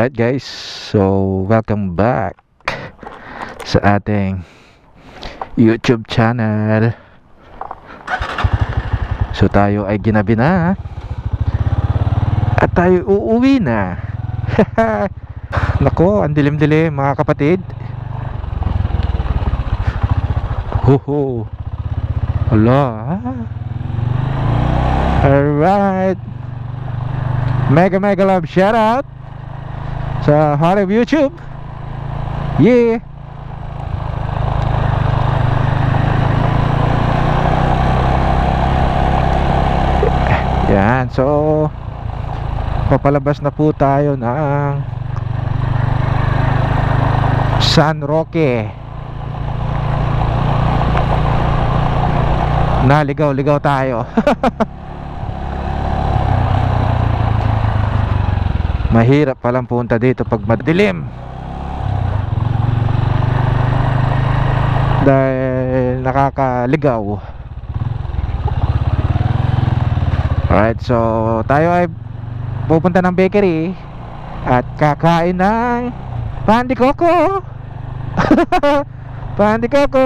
Alright guys, so welcome back sa ating YouTube channel. So tayo ay ginabi na at tayo uuwi na. Nako, ang dilim-dilim mga kapatid. Hoho. Hala. Alright, mega love shout out sa heart of YouTube. Yeah. Yan, so papalabas na po tayo ng San Roque. Naligaw-ligaw tayo. Mahirap palang punta dito pag madilim, dahil nakakaligaw. Alright, so tayo ay pupunta ng bakery at kakain ng Pandi Coco. Pandi Coco.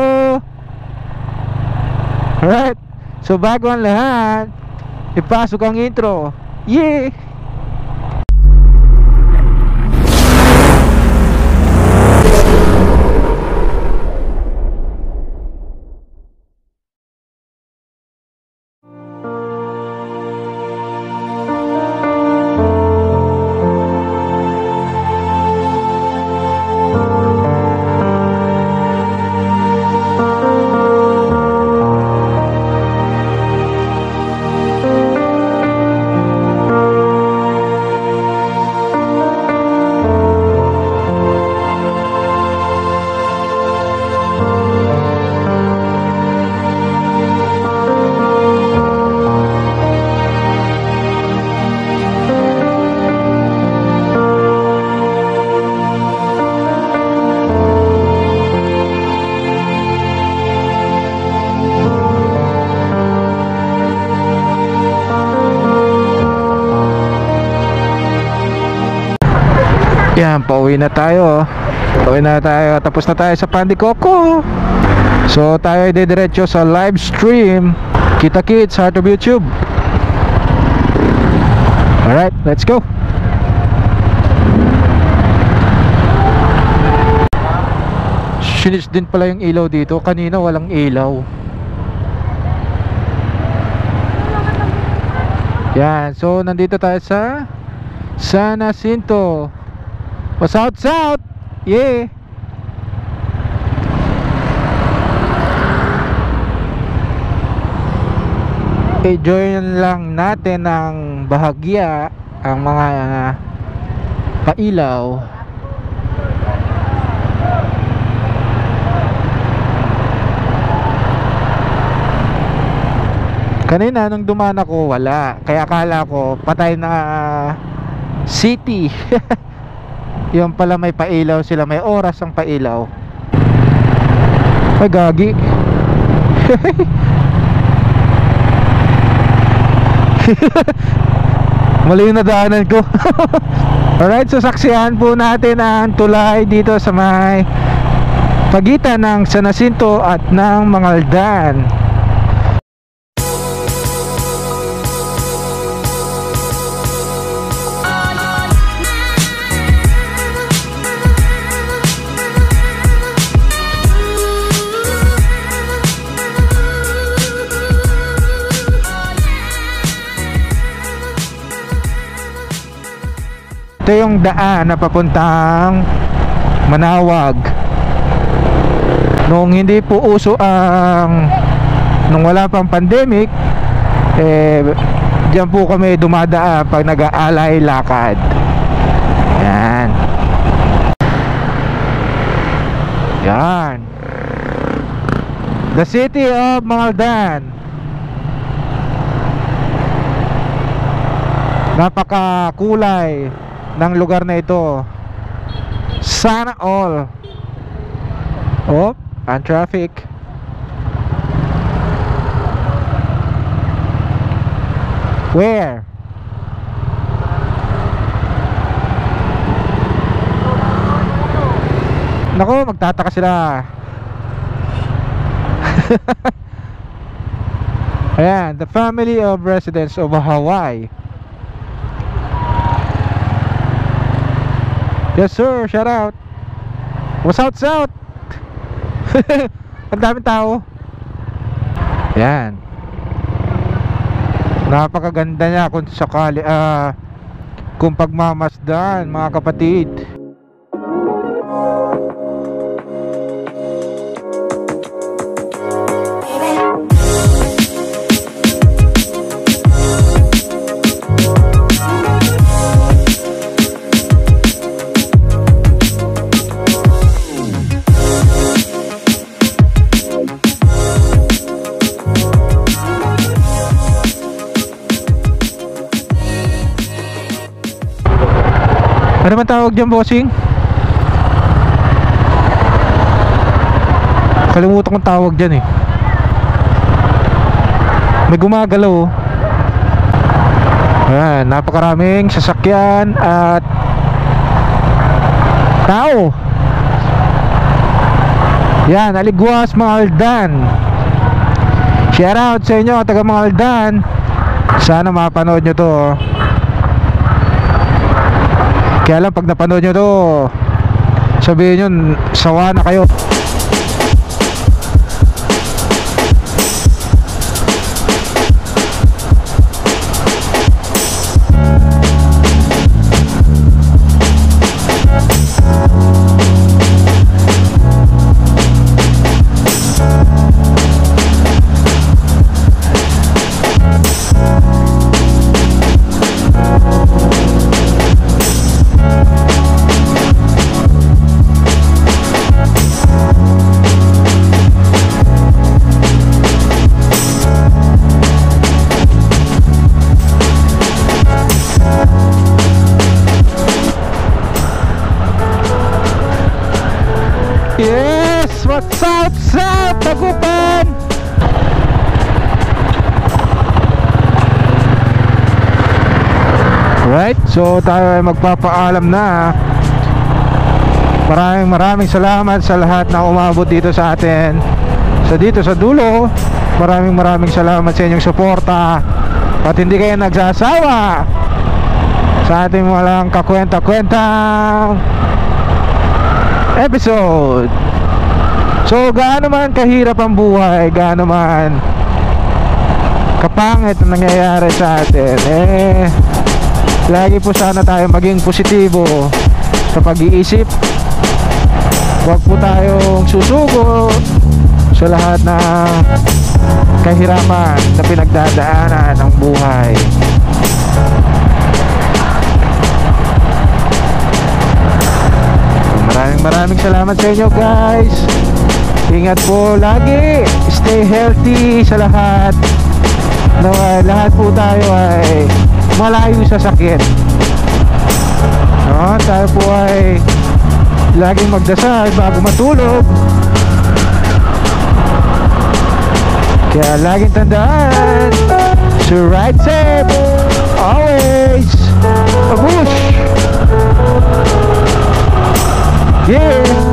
Alright, so bago ang lahat, ipasok ang intro. Yeah. Yan, pauwi na tayo. Pauwi na tayo. Tapos na tayo sa Pandi Coco. So tayo ay didiretso sa live stream Kita Kids, Heart of YouTube. Alright, let's go. Sinis din pala yung ilaw dito. Kanina walang ilaw. Yan, so nandito tayo sa San Jacinto. South. Yeah. Enjoy lang natin ng bahagya ang mga pailaw. Kanina nung dumaan ako, wala. Kaya akala ko patay na city. Yung pala may pailaw sila, may oras ang pailaw. Ay gagi. Mali yung nadaanan ko. Alright, so saksihan po natin ang tulay dito sa may pagitan ng San Jacinto at ng Mangaldan. Ito yung daan na papuntang Manawag. Nung hindi po uso nung wala pang pandemic, diyan po kami dumadaan pag nag-aalay lakad. Yan. Yan, the city of Mangaldan. Napakakulay ng lugar na ito. Sana all. Oh, ang traffic. Where? Nako, magtataka sila. Ayan, the family of residents of Hawaii. Yes sir, shout out. What's out, South? Ang daming tao. Ayan. Napakaganda niya kung sakali kung pagmamasdan, mga kapatid. Ano man tawag dyan, bossing? Kalimutan kong tawag dyan eh. May gumagalaw oh. Ayan, napakaraming sasakyan at tao. Yan, Aliguas, Maaldan. Shout out sa inyo, taga Maaldan. Sana mapanood nyo to oh. Kaya lang pag napanood nyo to, sabihin nyo, sawa na kayo. Yes! What's up, South Tagupan? Right, so tayo ay magpapaalam na. Maraming salamat sa lahat na umabot dito sa atin. Dito sa dulo, maraming salamat sa inyong suporta. At hindi kayo nagsasawa sa ating walang kakwenta-kwentang episode. So gaano man kahirap ang buhay, gaano man kapangit ang nangyayari sa atin, lagi po sana tayo maging positibo sa pag-iisip. Huwag po tayong susuko sa lahat ng kahirapan na pinagdadaanan ng buhay. Maraming salamat sa inyo, guys. Ingat po lagi, stay healthy sa lahat. Lahat po tayo ay malayo sa sakit. Tayo po ay laging magdasal bago matulog. Kaya laging tandaan, to ride safe always. Abush! Yeah!